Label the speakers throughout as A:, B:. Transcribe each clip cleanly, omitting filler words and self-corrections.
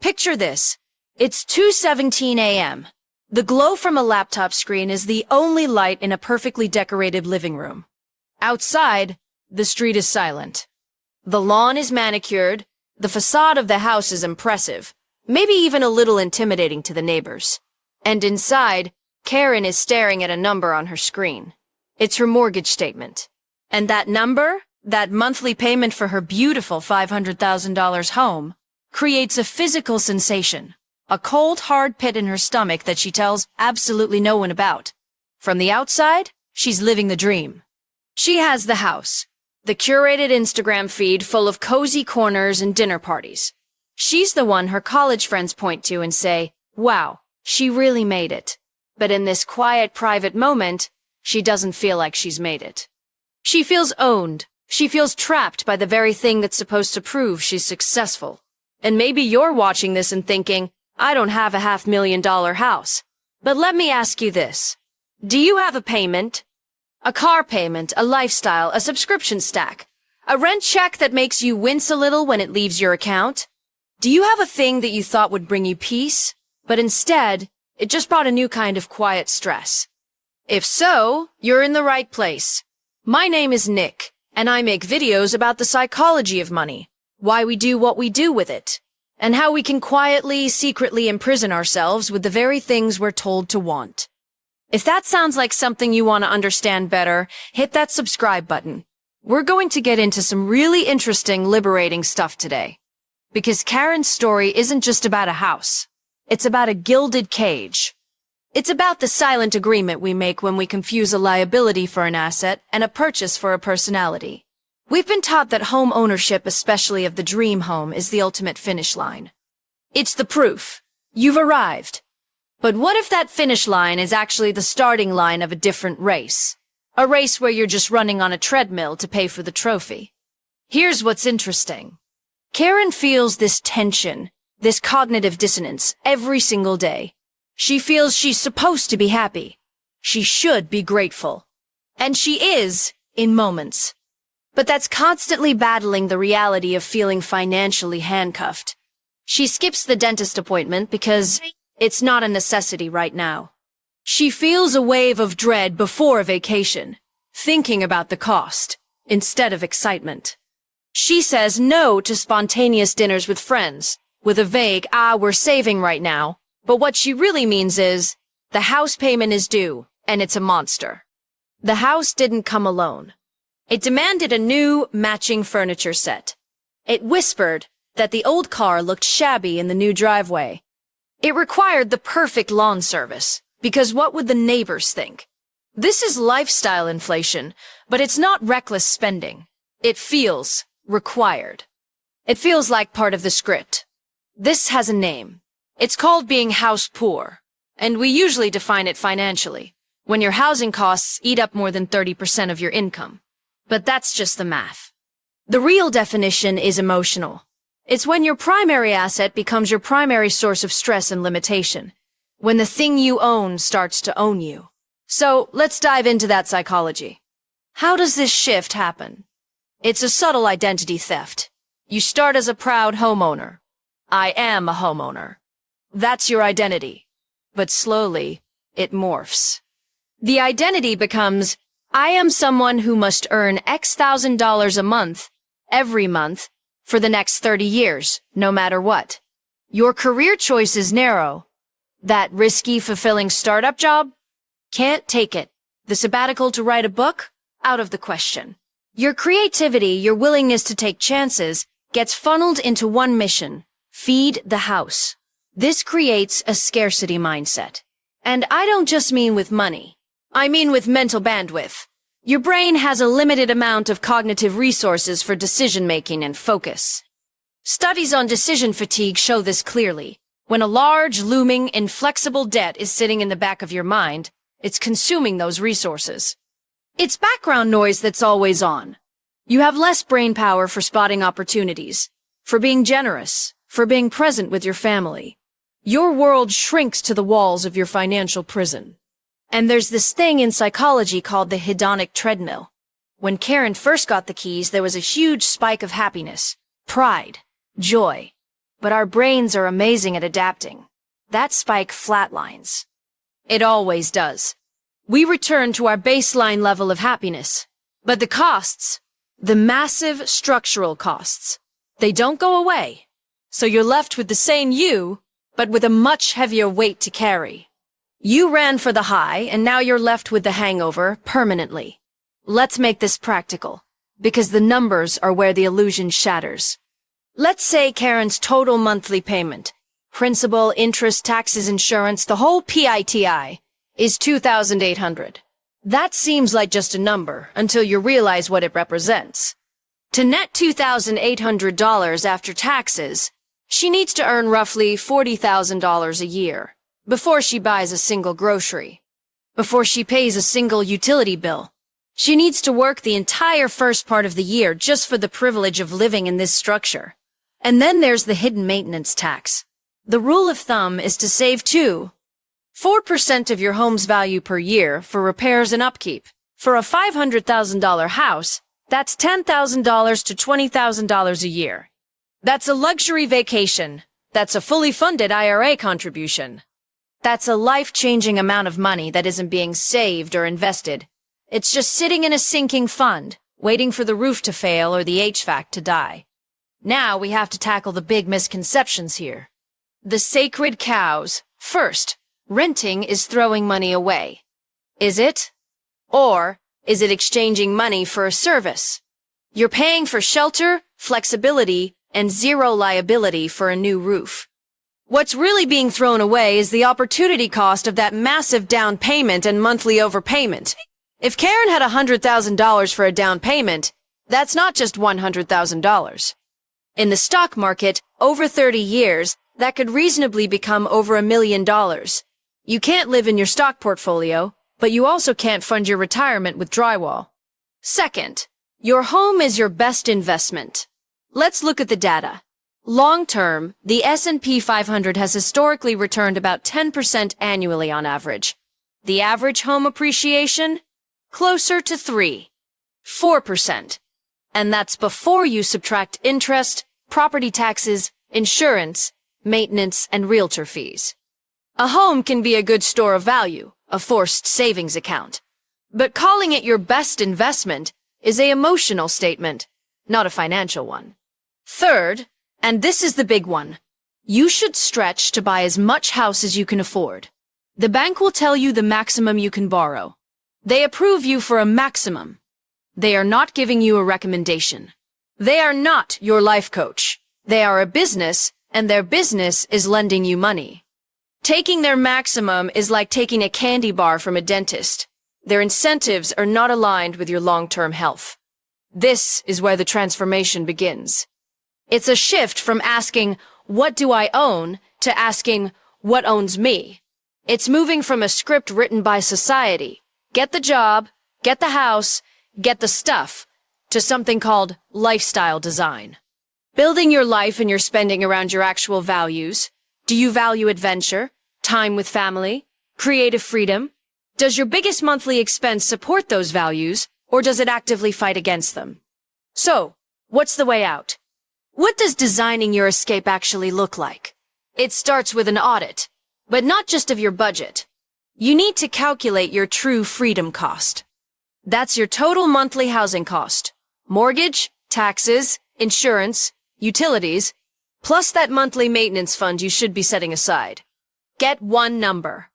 A: Picture this. It's 2:17 a.m. The glow from a laptop screen is the only light in a perfectly decorated living room. Outside, the street is silent. The lawn is manicured, the facade of the house is impressive, maybe even a little intimidating to the neighbors. And inside, Karen is staring at a number on her screen. It's her mortgage statement. And that number, that monthly payment for her beautiful $500,000 home, creates a physical sensation, a cold, hard pit in her stomach that she tells absolutely no one about. From the outside, she's living the dream. She has the house, the curated Instagram feed full of cozy corners and dinner parties. She's the one her college friends point to and say, wow, she really made it. But in this quiet, private moment, she doesn't feel like she's made it. She feels owned. She feels trapped by the very thing that's supposed to prove she's successful. And maybe you're watching this and thinking, I don't have a $500,000 house. But let me ask you this. Do you have a payment? A car payment, a lifestyle, a subscription stack, a rent check that makes you wince a little when it leaves your account? Do you have a thing that you thought would bring you peace, but instead, it just brought a new kind of quiet stress? If so, you're in the right place. My name is Nick, and I make videos about the psychology of money, why we do what we do with it, and how we can quietly, secretly imprison ourselves with the very things we're told to want. If that sounds like something you want to understand better, hit that subscribe button. We're going to get into some really interesting, liberating stuff today. Because Karen's story isn't just about a house. It's about a gilded cage. It's about the silent agreement we make when we confuse a liability for an asset and a purchase for a personality. We've been taught that home ownership, especially of the dream home, is the ultimate finish line. It's the proof. You've arrived. But what if that finish line is actually the starting line of a different race? A race where you're just running on a treadmill to pay for the trophy. Here's what's interesting. Karen feels this tension, this cognitive dissonance, every single day. She feels she's supposed to be happy. She should be grateful. And she is, in moments. But that's constantly battling the reality of feeling financially handcuffed. She skips the dentist appointment because it's not a necessity right now. She feels a wave of dread before a vacation, thinking about the cost, instead of excitement. She says no to spontaneous dinners with friends, with a vague, we're saving right now, but what she really means is, the house payment is due, and it's a monster. The house didn't come alone. It demanded a new, matching furniture set. It whispered that the old car looked shabby in the new driveway. It required the perfect lawn service, because what would the neighbors think? This is lifestyle inflation, but it's not reckless spending. It feels required. It feels like part of the script. This has a name. It's called being house poor, and we usually define it financially, when your housing costs eat up more than 30% of your income. But that's just the math. The real definition is emotional. It's when your primary asset becomes your primary source of stress and limitation. When the thing you own starts to own you. So, let's dive into that psychology. How does this shift happen? It's a subtle identity theft. You start as a proud homeowner. I am a homeowner. That's your identity. But slowly, it morphs. The identity becomes, I am someone who must earn X thousand dollars a month, every month, for the next 30 years, no matter what. Your career choice is narrow. That risky, fulfilling startup job? Can't take it. The sabbatical to write a book? Out of the question. Your creativity, your willingness to take chances, gets funneled into one mission. Feed the house. This creates a scarcity mindset. And I don't just mean with money. I mean with mental bandwidth. Your brain has a limited amount of cognitive resources for decision-making and focus. Studies on decision fatigue show this clearly. When a large, looming, inflexible debt is sitting in the back of your mind, it's consuming those resources. It's background noise that's always on. You have less brain power for spotting opportunities, for being generous, for being present with your family. Your world shrinks to the walls of your financial prison. And there's this thing in psychology called the hedonic treadmill. When Karen first got the keys, there was a huge spike of happiness, pride, joy. But our brains are amazing at adapting. That spike flatlines. It always does. We return to our baseline level of happiness. But the costs, the massive structural costs, they don't go away. So you're left with the same you, but with a much heavier weight to carry. You ran for the high, and now you're left with the hangover permanently. Let's make this practical, because the numbers are where the illusion shatters. Let's say Karen's total monthly payment, principal, interest, taxes, insurance, the whole PITI, is $2,800. That seems like just a number until you realize what it represents. To net $2,800 after taxes, she needs to earn roughly $40,000 a year before she buys a single grocery, before she pays a single utility bill. She needs to work the entire first part of the year just for the privilege of living in this structure. And then there's the hidden maintenance tax. The rule of thumb is to save 4% of your home's value per year for repairs and upkeep. For a $500,000 house, that's $10,000 to $20,000 a year. That's a luxury vacation. That's a fully funded IRA contribution. That's a life-changing amount of money that isn't being saved or invested. It's just sitting in a sinking fund, waiting for the roof to fail or the HVAC to die. Now we have to tackle the big misconceptions here. The sacred cows. First, renting is throwing money away. Is it? Or is it exchanging money for a service? You're paying for shelter, flexibility, and zero liability for a new roof. What's really being thrown away is the opportunity cost of that massive down payment and monthly overpayment. If Karen had $100,000 for a down payment, that's not just $100,000. In the stock market, over 30 years, that could reasonably become over $1 million. You can't live in your stock portfolio, but you also can't fund your retirement with drywall. Second, your home is your best investment. Let's look at the data. Long-term, the S&P 500 has historically returned about 10% annually on average. The average home appreciation? Closer to 4%. And that's before you subtract interest, property taxes, insurance, maintenance, and realtor fees. A home can be a good store of value, a forced savings account. But calling it your best investment is an emotional statement, not a financial one. Third, and this is the big one, you should stretch to buy as much house as you can afford. The bank will tell you the maximum you can borrow. They approve you for a maximum. They are not giving you a recommendation. They are not your life coach. They are a business, and their business is lending you money. Taking their maximum is like taking a candy bar from a dentist. Their incentives are not aligned with your long-term health. This is where the transformation begins. It's a shift from asking, what do I own, to asking, what owns me? It's moving from a script written by society, get the job, get the house, get the stuff, to something called lifestyle design. Building your life and your spending around your actual values. Do you value adventure, time with family, creative freedom? Does your biggest monthly expense support those values, or does it actively fight against them? So, what's the way out? What does designing your escape actually look like? It starts with an audit, but not just of your budget. You need to calculate your true freedom cost. That's your total monthly housing cost. Mortgage, taxes, insurance, utilities, plus that monthly maintenance fund you should be setting aside. Get one number.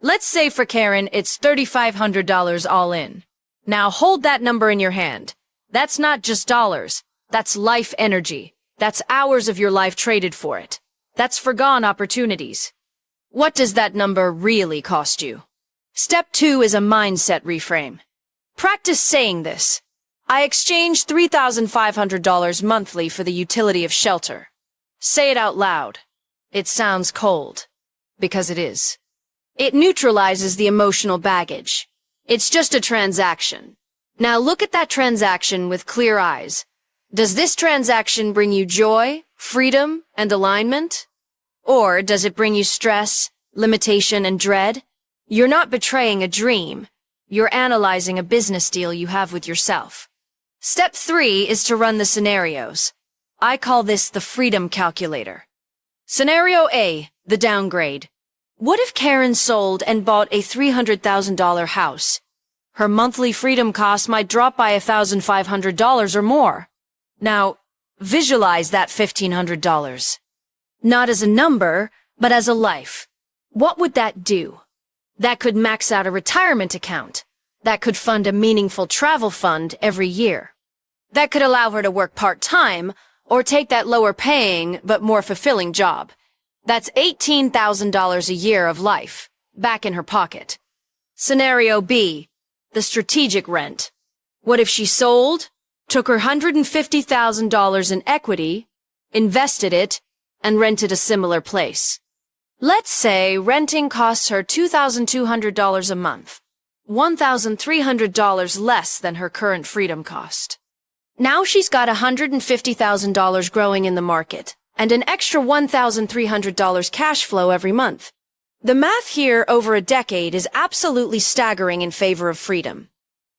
A: Let's say for Karen, it's $3,500 all in. Now hold that number in your hand. That's not just dollars. That's life energy. That's hours of your life traded for it. That's foregone opportunities. What does that number really cost you? Step 2 is a mindset reframe. Practice saying this. I exchange $3,500 monthly for the utility of shelter. Say it out loud. It sounds cold. Because it is. It neutralizes the emotional baggage. It's just a transaction. Now look at that transaction with clear eyes. Does this transaction bring you joy, freedom, and alignment? Or does it bring you stress, limitation, and dread? You're not betraying a dream. You're analyzing a business deal you have with yourself. Step 3 is to run the scenarios. I call this the freedom calculator. Scenario A, the downgrade. What if Karen sold and bought a $300,000 house? Her monthly freedom cost might drop by $1,500 or more. Now, visualize that $1,500. Not as a number, but as a life. What would that do? That could max out a retirement account. That could fund a meaningful travel fund every year. That could allow her to work part-time or take that lower-paying but more fulfilling job. That's $18,000 a year of life, back in her pocket. Scenario B, the strategic rent. What if she sold, took her $150,000 in equity, invested it, and rented a similar place? Let's say renting costs her $2,200 a month, $1,300 less than her current freedom cost. Now she's got $150,000 growing in the market, and an extra $1,300 cash flow every month. The math here over a decade is absolutely staggering in favor of freedom.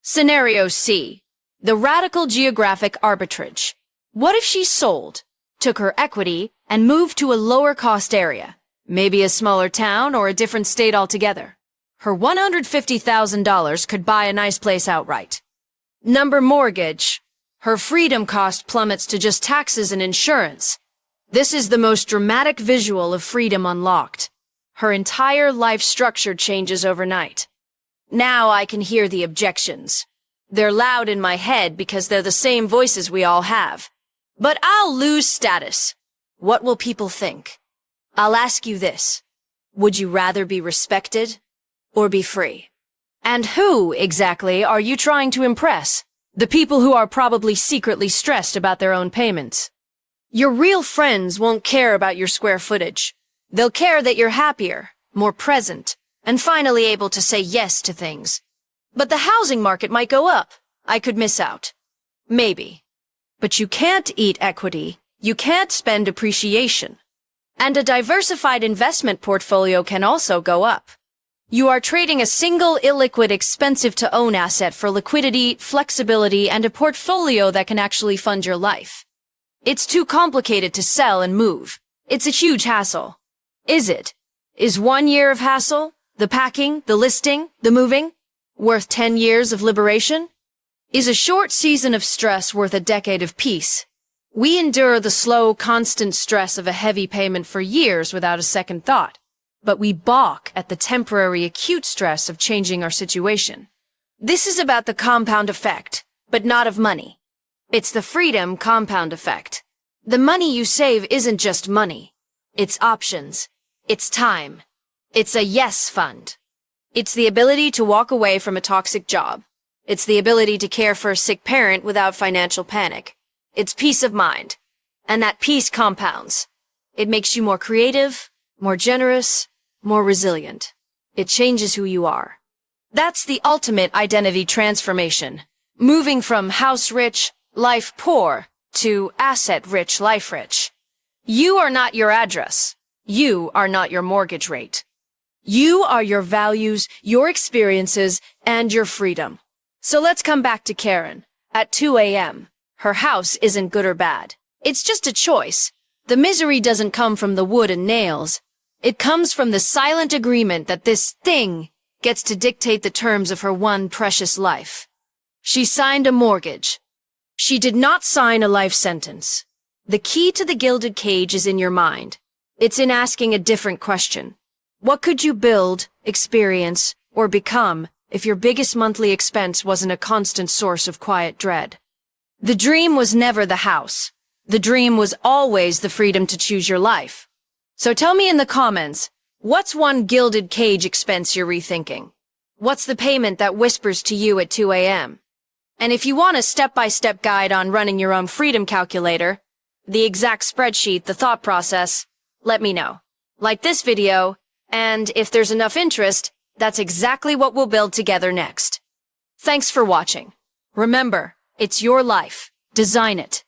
A: Scenario C, the radical geographic arbitrage. What if she sold, took her equity, and moved to a lower-cost area, maybe a smaller town or a different state altogether? Her $150,000 could buy a nice place outright. Number mortgage. Her freedom cost plummets to just taxes and insurance. This is the most dramatic visual of freedom unlocked. Her entire life structure changes overnight. Now I can hear the objections. They're loud in my head because they're the same voices we all have. But I'll lose status. What will people think? I'll ask you this. Would you rather be respected or be free? And who, exactly, are you trying to impress? The people who are probably secretly stressed about their own payments. Your real friends won't care about your square footage. They'll care that you're happier, more present, and finally able to say yes to things. But the housing market might go up. I could miss out. Maybe. But you can't eat equity. You can't spend appreciation. And a diversified investment portfolio can also go up. You are trading a single illiquid expensive-to-own asset for liquidity, flexibility, and a portfolio that can actually fund your life. It's too complicated to sell and move. It's a huge hassle. Is it? Is 1 year of hassle, the packing, the listing, the moving, worth 10 years of liberation? Is a short season of stress worth a decade of peace? We endure the slow, constant stress of a heavy payment for years without a second thought. But we balk at the temporary acute stress of changing our situation. This is about the compound effect, but not of money. It's the freedom compound effect. The money you save isn't just money. It's options. It's time. It's a yes fund. It's the ability to walk away from a toxic job. It's the ability to care for a sick parent without financial panic. It's peace of mind. And that peace compounds. It makes you more creative, more generous, more resilient. It changes who you are. That's the ultimate identity transformation. Moving from house rich, life poor, to asset rich, life rich. You are not your address. You are not your mortgage rate. You are your values, your experiences, and your freedom. So let's come back to Karen. At 2 a.m. Her house isn't good or bad. It's just a choice. The misery doesn't come from the wood and nails. It comes from the silent agreement that this thing gets to dictate the terms of her one precious life. She signed a mortgage. She did not sign a life sentence. The key to the gilded cage is in your mind. It's in asking a different question. What could you build, experience, or become if your biggest monthly expense wasn't a constant source of quiet dread? The dream was never the house. The dream was always the freedom to choose your life. So tell me in the comments, what's one gilded cage expense you're rethinking? What's the payment that whispers to you at 2 a.m.? And if you want a step-by-step guide on running your own freedom calculator, the exact spreadsheet, the thought process, let me know. Like this video, and if there's enough interest, that's exactly what we'll build together next. Thanks for watching. Remember, it's your life. Design it.